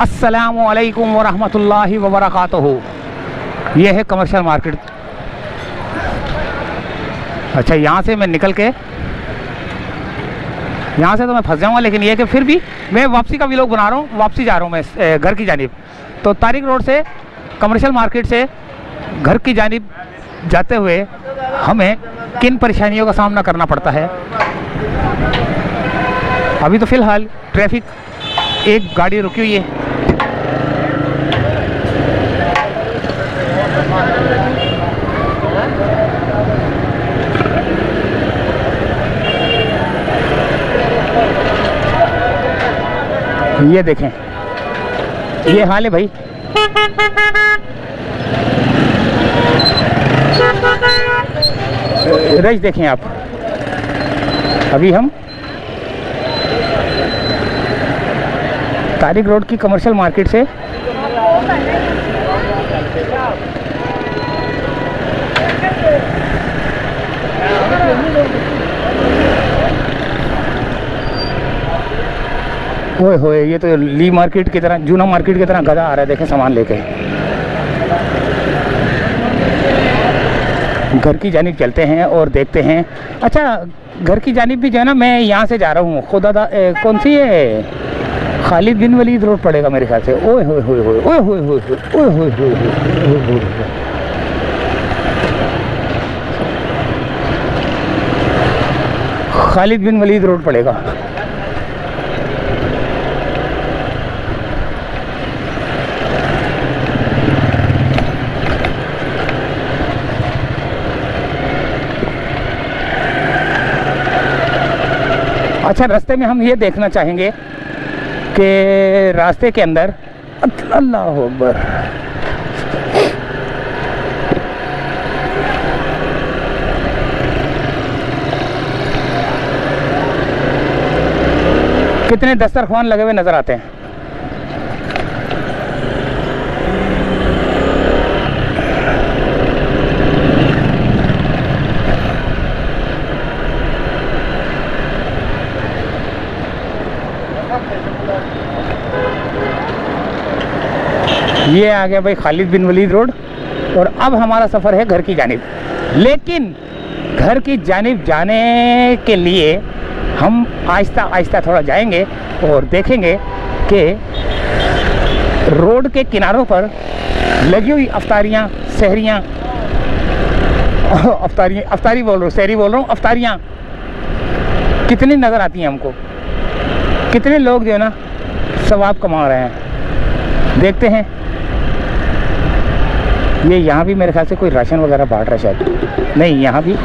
अस्सलामु अलैकुम वरहमतुल्लाहि वबरकातुहू। ये है कमर्शियल मार्केट। अच्छा, यहाँ से मैं निकल के यहाँ से तो मैं फंस जाऊँगा, लेकिन ये कि फिर भी मैं वापसी का व्लॉग बना रहा हूँ। वापसी जा रहा हूँ मैं घर की जानिब। तो तारिक रोड से कमर्शियल मार्केट से घर की जानिब जाते हुए हमें किन परेशानियों का सामना करना पड़ता है। अभी तो फ़िलहाल ट्रैफिक, एक गाड़ी रुकी हुई है। ये देखें, ये हाल है भाई। रश देखें आप। अभी हम तारिक रोड की कमर्शियल मार्केट से ओए होए, ये तो ली मार्केट की तरह, जूना मार्केट की तरह गधा आ रहा है। देखें सामान लेके। घर की जानिब चलते हैं और देखते हैं। अच्छा, घर की जानिब भी जो है ना, मैं यहाँ से जा रहा हूँ कौन सी है, खालिद बिन वलीद रोड पड़ेगा मेरे ख्याल से। ओए होए होए होए ओए होए होए ओए होए होए। खालिद बिन वलीद रोड पड़ेगा। अच्छा, रास्ते में हम ये देखना चाहेंगे कि रास्ते के अंदर, अल्लाह अकबर, कितने दस्तरखान लगे हुए नज़र आते हैं। ये आ गया भाई खालिद बिन वलीद रोड। और अब हमारा सफ़र है घर की जानिब। लेकिन घर की जानिब जाने के लिए हम आहिस्ता आहिस्ता थोड़ा जाएंगे और देखेंगे कि रोड के किनारों पर लगी हुई अफ्तारियाँ, सहरियाँ, अफ्तारी बोल रहा हूँ, सहरी बोल रहा हूँ, अफ्तारियाँ कितनी नज़र आती हैं हमको। कितने लोग जो है ना सवाब कमा रहे हैं। देखते हैं। ये यहाँ भी मेरे ख्याल से कोई राशन वगैरह बांट रहा है शायद। नहीं, यहाँ भी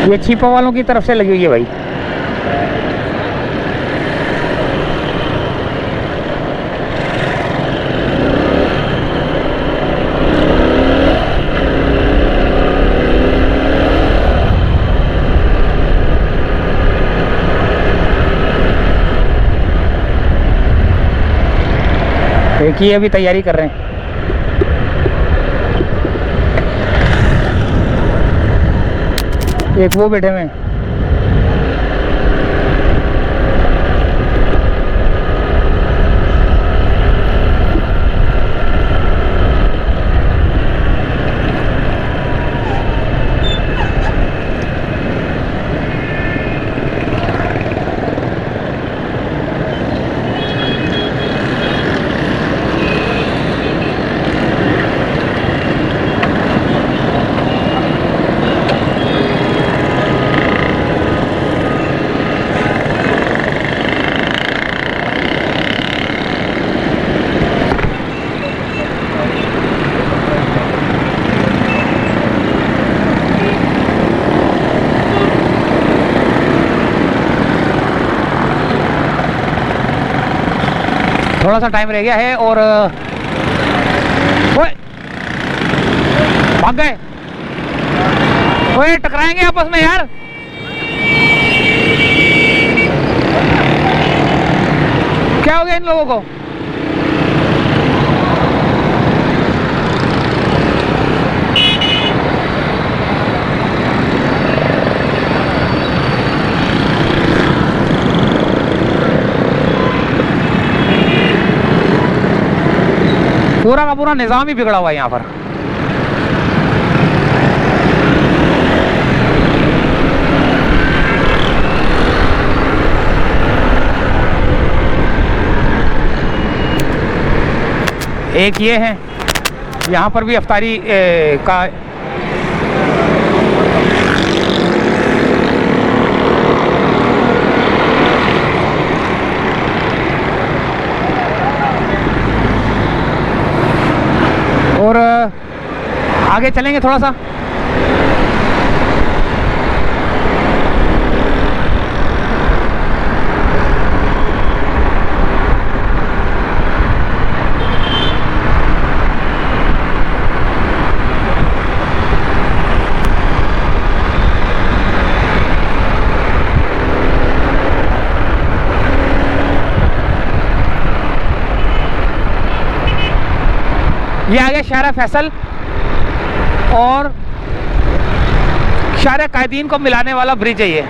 ये छिपा वालों की तरफ से लगी हुई है भाई। एक ही अभी तैयारी कर रहे हैं। एक वो बैठे हुए हैं। थोड़ा सा टाइम रह गया है और ओए भाग गए। ओए टकराएंगे आपस में यार। क्या हो गया इन लोगों को? पूरा का पूरा निज़ाम ही बिगड़ा हुआ है यहाँ पर। एक ये है, यहाँ पर भी अफ्तारी का और आगे चलेंगे थोड़ा सा। ये आगे शारा फैसल और शारा कायदीन को मिलाने वाला ब्रिज है ये।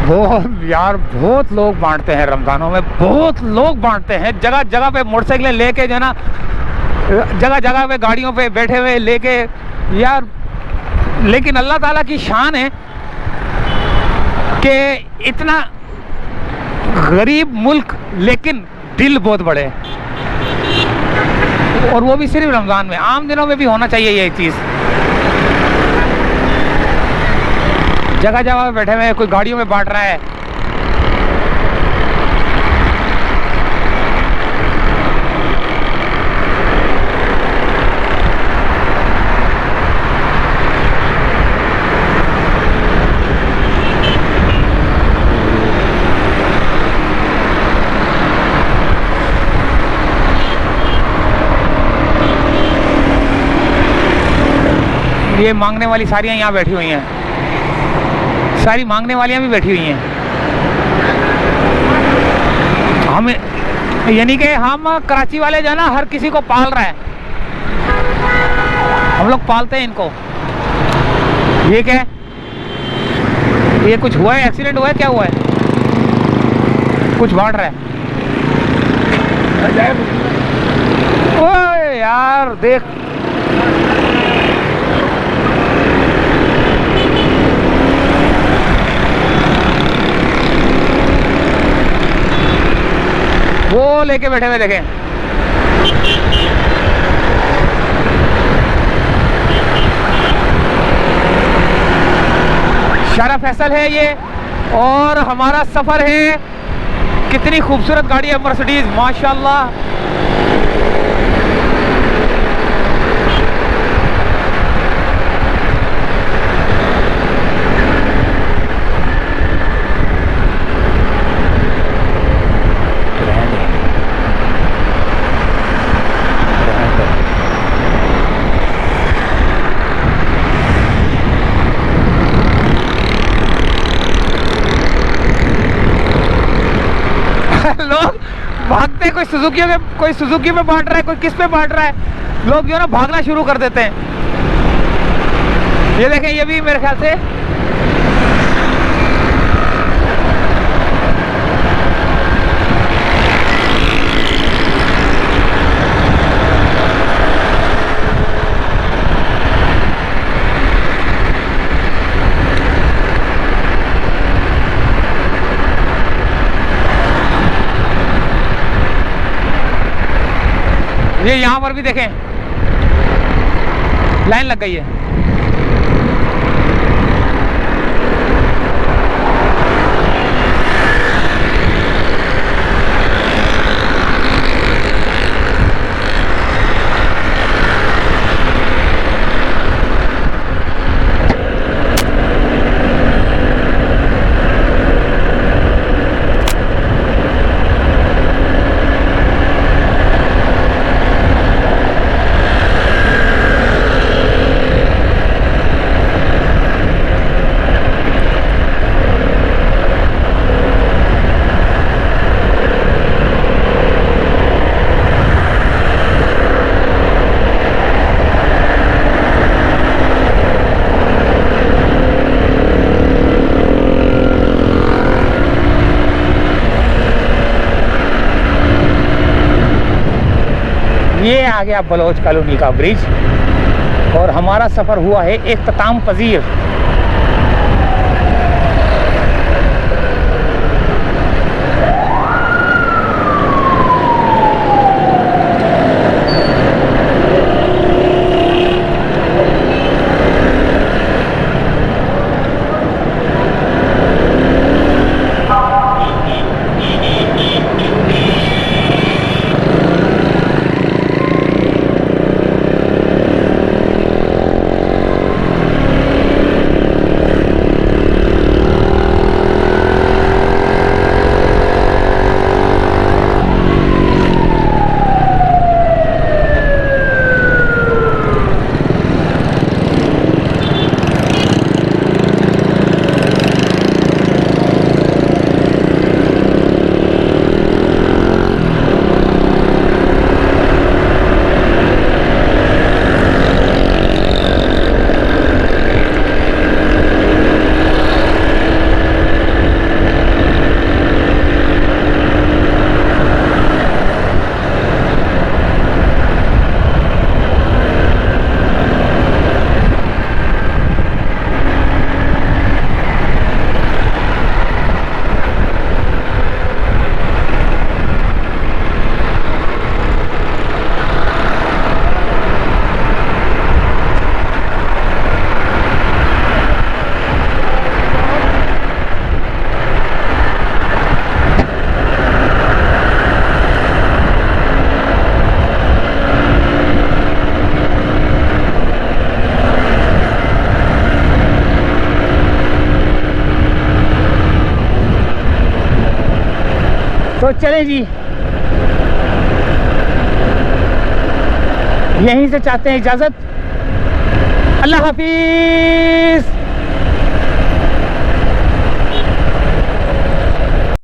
बहुत यार, बहुत लोग बांटते हैं रमज़ानों में, बहुत लोग बांटते हैं। जगह जगह पे मोटरसाइकिलें लेके जो है ना, जगह जगह पे गाड़ियों पे बैठे हुए लेके यार। लेकिन अल्लाह ताला की शान है कि इतना गरीब मुल्क लेकिन दिल बहुत बड़े, और वो भी सिर्फ रमज़ान में। आम दिनों में भी होना चाहिए ये चीज़। जगह जगह बैठे हुए, कोई गाड़ियों में बांट रहा है। ये मांगने वाली सारियां यहाँ बैठी हुई हैं, सारी मांगने वालियां भी बैठी हुई हैं। हमें यानी कि हम कराची वाले जो है ना, हर किसी को पाल रहा है। हम लोग पालते हैं इनको। ये क्या है? ये कुछ हुआ है? एक्सीडेंट हुआ है? क्या हुआ है? कुछ बांट रहा है। ओए यार देख, वो लेके बैठे हुए देखें। शारा फैसल है ये, और हमारा सफर है। कितनी खूबसूरत गाड़ी है मर्सिडीज, माशाल्लाह। लोग भागते हैं, कोई सुजुकी में बांट रहा है, कोई किस पे बांट रहा है। लोग जो है ना भागना शुरू कर देते हैं। ये देखें, ये भी मेरे ख्याल से ये यहाँ पर भी देखें लाइन लग गई है। ये आ गया बलोच कॉलोनी का ब्रिज और हमारा सफ़र हुआ है इख्तिताम पजीर। तो चलें जी, यहीं से चाहते हैं इजाज़त। अल्लाह हाफिज़।